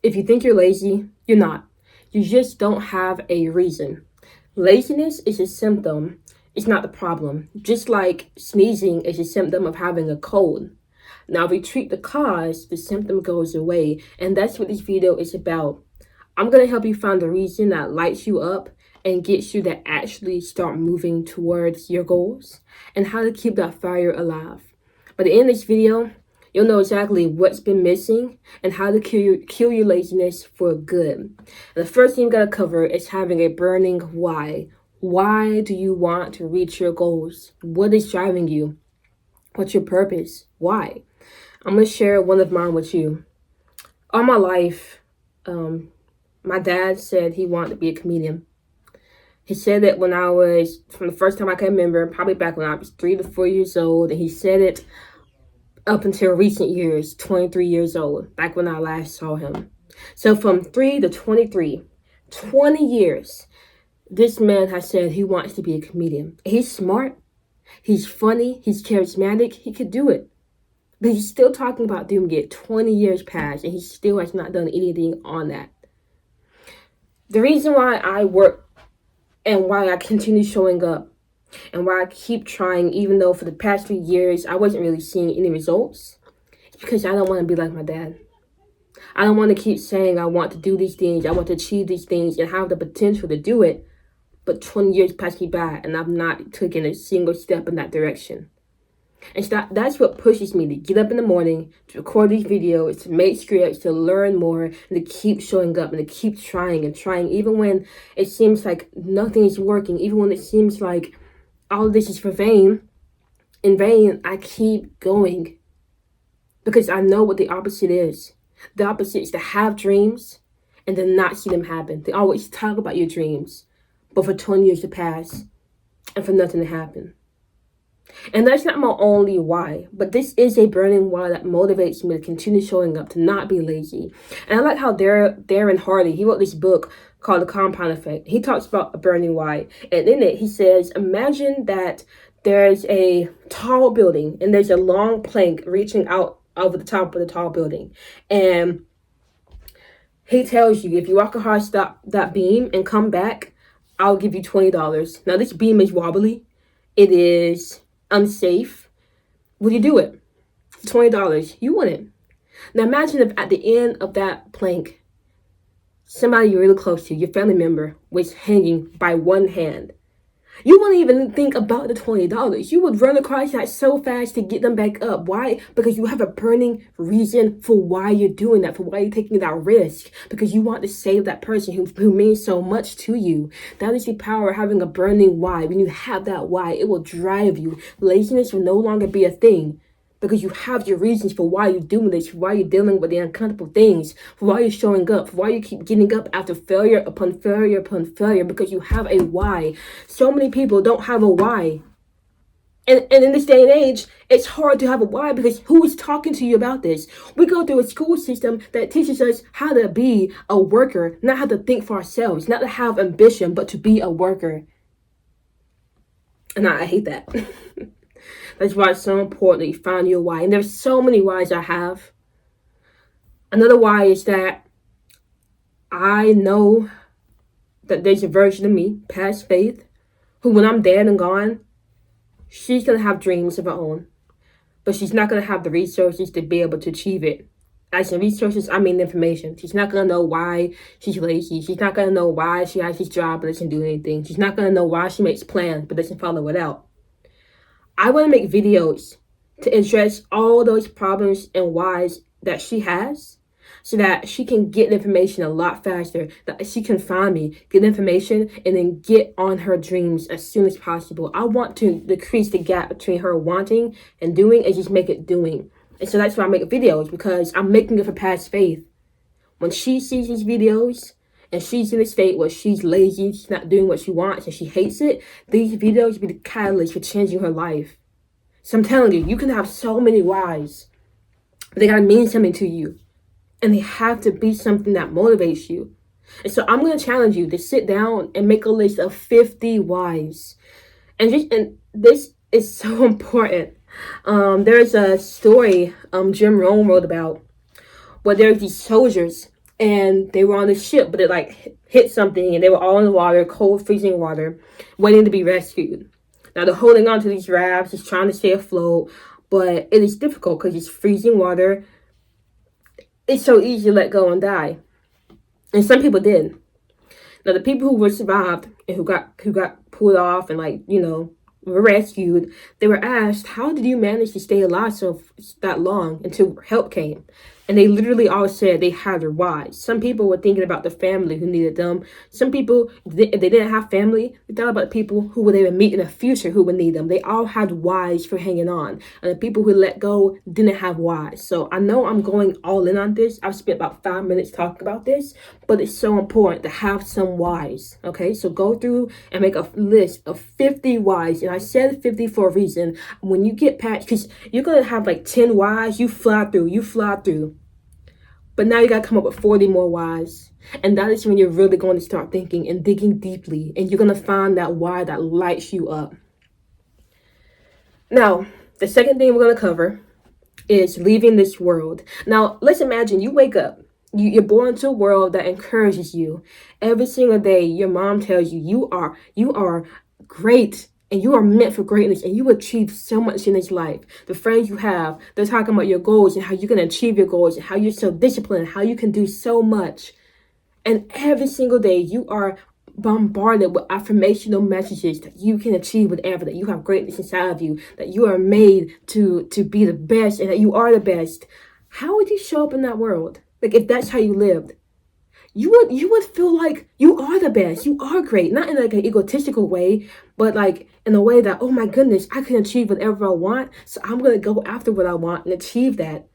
If you think you're lazy, you're not. You just don't have a reason. Laziness is a symptom, it's not the problem. Just like sneezing is a symptom of having a cold. Now, if we treat the cause, the symptom goes away. And that's what this video is about. I'm going to help you find the reason that lights you up and gets you to actually start moving towards your goals and how to keep that fire alive. By the end of this video, you'll know exactly what's been missing and how to kill your laziness for good. And the first thing you got to cover is having a burning why. Why do you want to reach your goals? What is driving you? What's your purpose? Why? I'm going to share one of mine with you. All my life, my dad said he wanted to be a comedian. He said that from the first time I can remember, probably back when I was 3 to 4 years old, and he said it up until recent years, 23 years old, back when I last saw him. So from 3 to 23, 20 years, this man has said he wants to be a comedian. He's smart, he's funny, he's charismatic, he could do it. But he's still talking about doing it. 20 years passed, and he still has not done anything on that. The reason why I work and why I continue showing up and why I keep trying, even though for the past 3 years I wasn't really seeing any results, it's because I don't want to be like my dad. I don't want to keep saying I want to do these things, I want to achieve these things and have the potential to do it, but 20 years pass me by and I've not taken a single step in that direction. And so that's what pushes me to get up in the morning, to record these videos, to make scripts, to learn more, and to keep showing up and to keep trying and trying, even when it seems like nothing is working, even when it seems like all of this is in vain, I keep going. Because I know what the opposite is. The opposite is to have dreams and then not see them happen. They always talk about your dreams, but for 20 years to pass and for nothing to happen. And that's not my only why, but this is a burning why that motivates me to continue showing up, to not be lazy. And I like how Darren Hardy, he wrote this book called The Compound Effect. He talks about a burning why. And in it, he says, imagine that there's a tall building and there's a long plank reaching out over the top of the tall building. And he tells you, if you walk across that beam and come back, I'll give you $20. Now, this beam is wobbly. It is unsafe. Would you do it? $20. You wouldn't. Now imagine if at the end of that plank, somebody you're really close to, your family member, was hanging by one hand. You wouldn't even think about the $20. You would run across that so fast to get them back up. Why? Because you have a burning reason for why you're doing that, for why you're taking that risk. Because you want to save that person who means so much to you. That is the power of having a burning why. When you have that why, it will drive you. Laziness will no longer be a thing. Because you have your reasons for why you're doing this, for why you're dealing with the uncomfortable things, for why you're showing up, for why you keep getting up after failure upon failure upon failure, because you have a why. So many people don't have a why. And in this day and age, it's hard to have a why because who is talking to you about this? We go through a school system that teaches us how to be a worker, not how to think for ourselves, not to have ambition, but to be a worker. And I hate that. That's why it's so important that you find your why. And there's so many whys I have. Another why is that I know that there's a version of me, past Faith, who when I'm dead and gone, she's going to have dreams of her own. But she's not going to have the resources to be able to achieve it. As in resources, I mean information. She's not going to know why she's lazy. She's not going to know why she has this job but doesn't do anything. She's not going to know why she makes plans but doesn't follow it out. I want to make videos to address all those problems and whys that she has so that she can get information a lot faster, that she can find me, get information, and then get on her dreams as soon as possible. I want to decrease the gap between her wanting and doing and just make it doing. And so that's why I make videos, because I'm making it for past Faith. When she sees these videos and she's in a state where she's lazy, she's not doing what she wants, and she hates it, these videos will be the catalyst for changing her life. So I'm telling you, you can have so many whys, but they gotta mean something to you. And they have to be something that motivates you. And so I'm gonna challenge you to sit down and make a list of 50 whys. And this is so important. There's a story Jim Rohn wrote about where there's these soldiers and they were on the ship, but it like hit something, and they were all in the water, cold, freezing water, waiting to be rescued. Now they're holding on to these rafts, just trying to stay afloat, but it is difficult because it's freezing water. It's so easy to let go and die, and some people did. Now the people who were survived and who got pulled off and like were rescued, they were asked, "How did you manage to stay alive so that long until help came?" And they literally all said they had their whys. Some people were thinking about the family who needed them. Some people, if they didn't have family, they thought about the people who would they would meet in the future who would need them. They all had whys for hanging on. And the people who let go didn't have whys. So I know I'm going all in on this. I've spent about 5 minutes talking about this, but it's so important to have some whys. Okay, so go through and make a list of 50 whys. And I said 50 for a reason. When you get past, because you're going to have like 10 whys, you fly through. But now you got to come up with 40 more whys. And that is when you're really going to start thinking and digging deeply. And you're going to find that why that lights you up. Now, the second thing we're going to cover is leaving this world. Now, let's imagine you wake up. You're born into a world that encourages you. Every single day, your mom tells you you are great. And you are meant for greatness, and you achieve so much in this life. The friends you have, they're talking about your goals and how you can achieve your goals and how you're so disciplined, how you can do so much. And every single day you are bombarded with affirmational messages that you can achieve whatever, that you have greatness inside of you, that you are made to be the best and that you are the best. How would you show up in that world? Like if that's how you lived? You would feel like you are the best. You are great. Not in like an egotistical way, but like in a way that, oh my goodness, I can achieve whatever I want. So I'm going to go after what I want and achieve that.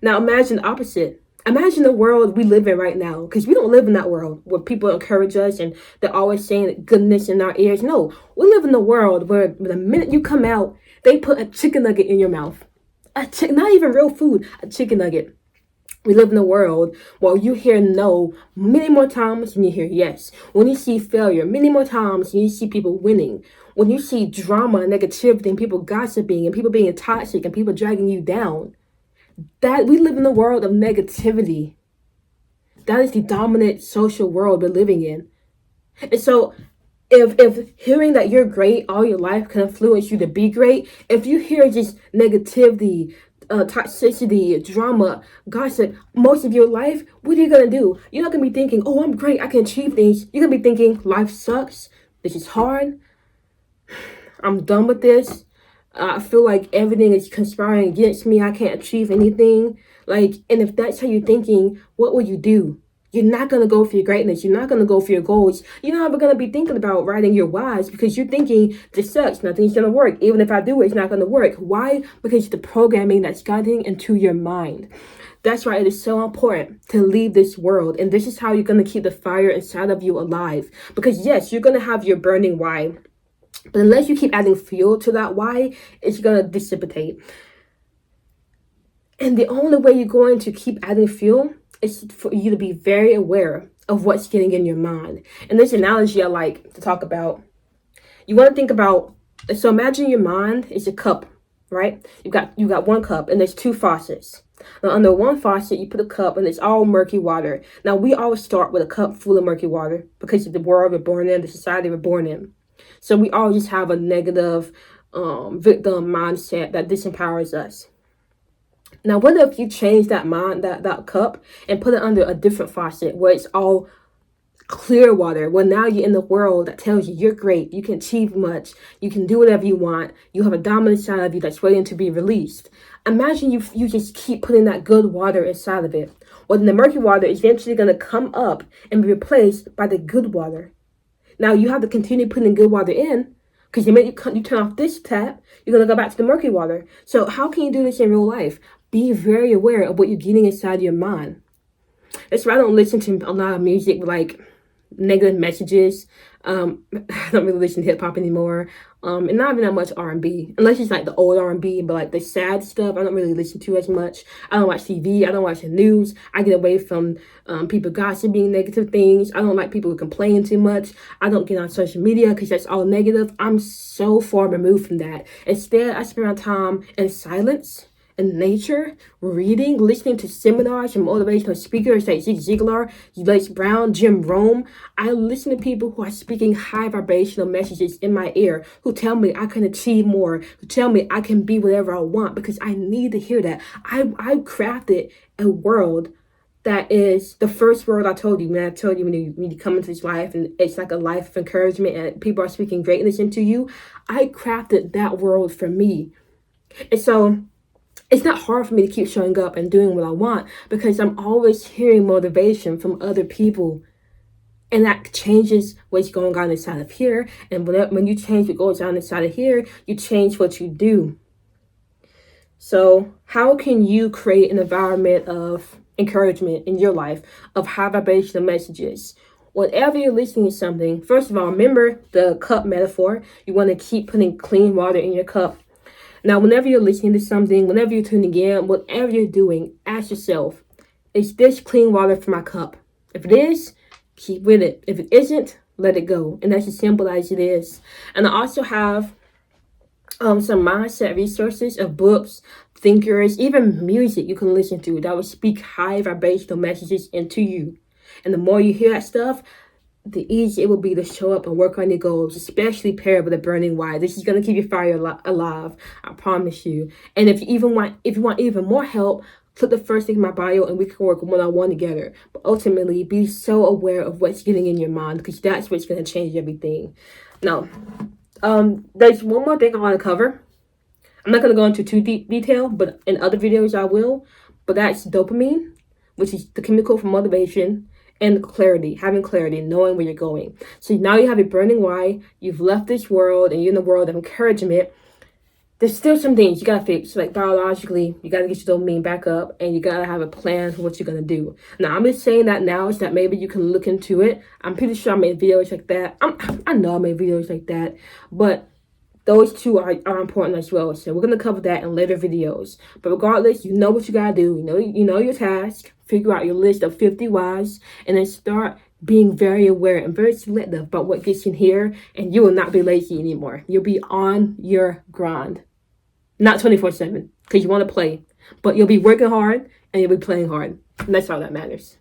Now imagine the opposite. Imagine the world we live in right now, because we don't live in that world where people encourage us and they're always saying goodness in our ears. No, we live in a world where the minute you come out, they put a chicken nugget in your mouth. Not even real food, a chicken nugget. We live in a world where you hear no many more times than you hear yes. When you see failure many more times than you see people winning. When you see drama and negativity and people gossiping and people being toxic and people dragging you down. That we live in a world of negativity. That is the dominant social world we're living in. And so if hearing that you're great all your life can influence you to be great, if you hear just negativity, toxicity, drama, gossip, most of your life, what are you going to do? You're not going to be thinking, oh, I'm great, I can achieve things. You're going to be thinking, life sucks, this is hard, I'm done with this, I feel like everything is conspiring against me, I can't achieve anything. Like, and if that's how you're thinking, what will you do? You're not going to go for your greatness. You're not going to go for your goals. You're not ever going to be thinking about writing your whys because you're thinking, this sucks. Nothing's going to work. Even if I do it, it's not going to work. Why? Because the programming that's gotten into your mind. That's why it is so important to leave this world. And this is how you're going to keep the fire inside of you alive. Because yes, you're going to have your burning why. But unless you keep adding fuel to that why, it's going to dissipate. And the only way you're going to keep adding fuel is for you to be very aware of what's getting in your mind. And this analogy I like to talk about, you want to think about, so imagine your mind is a cup, right? You got one cup and there's two faucets. Now under one faucet, you put a cup and it's all murky water. Now we always start with a cup full of murky water because of the world we're born in, the society we're born in. So we all just have a negative victim mindset that disempowers us. Now, what if you change that mind, that cup, and put it under a different faucet where it's all clear water? Well, now you're in the world that tells you you're great, you can achieve much, you can do whatever you want, you have a dominant side of you that's waiting to be released. Imagine you just keep putting that good water inside of it. Well, then the murky water is eventually going to come up and be replaced by the good water. Now, you have to continue putting good water in, because the minute you turn off this tap, you're going to go back to the murky water. So how can you do this in real life? Be very aware of what you're getting inside your mind. That's why I don't listen to a lot of music with like negative messages. I don't really listen to hip hop anymore. And not even that much R&B, unless it's like the old R&B, but like the sad stuff, I don't really listen to as much. I don't watch TV. I don't watch the news. I get away from people gossiping negative things. I don't like people who complain too much. I don't get on social media because that's all negative. I'm so far removed from that. Instead, I spend my time in silence in nature, reading, listening to seminars and motivational speakers like Zig Ziglar, Les Brown, Jim Rohn. I listen to people who are speaking high vibrational messages in my ear, who tell me I can achieve more, who tell me I can be whatever I want, because I need to hear that. I crafted a world that is the first word I told you when I told you when you come into this life and it's like a life of encouragement and people are speaking greatness into you. I crafted that world for me. And so it's not hard for me to keep showing up and doing what I want because I'm always hearing motivation from other people. And that changes what's going on inside of here. And when you change what goes on inside of here, you change what you do. So how can you create an environment of encouragement in your life, of high vibrational messages? Whenever you're listening to something, first of all, remember the cup metaphor. You want to keep putting clean water in your cup. Now, whenever you're listening to something, whenever you're tuning in, whatever you're doing, ask yourself, is this clean water for my cup? If it is, keep with it. If it isn't, let it go. And that's as simple as it is. And I also have some mindset resources of books, thinkers, even music you can listen to that will speak high vibrational messages into you. And the more you hear that stuff, the easier it will be to show up and work on your goals, especially paired with a burning why. This is going to keep your fire alive, I promise you. And if you want even more help, click the first link in my bio and we can work one-on-one together. But ultimately, be so aware of what's getting in your mind because that's what's going to change everything. Now, there's one more thing I want to cover. I'm not going to go into too deep detail, but in other videos I will. But that's dopamine, which is the chemical for motivation, and clarity, having clarity, knowing where you're going. So now you have a burning why, you've left this world and you're in the world of encouragement. There's still some things you gotta fix, like biologically, you gotta get your dopamine back up and you gotta have a plan for what you're gonna do. Now, I'm just saying that now so that maybe you can look into it. I'm pretty sure I made videos like that. I know I made videos like that, but those two are important as well. So we're going to cover that in later videos. But regardless, you know what you got to do. You know your task. Figure out your list of 50 whys. And then start being very aware and very selective about what gets in here. And you will not be lazy anymore. You'll be on your grind. Not 24/7 because you want to play. But you'll be working hard and you'll be playing hard. And that's all that matters.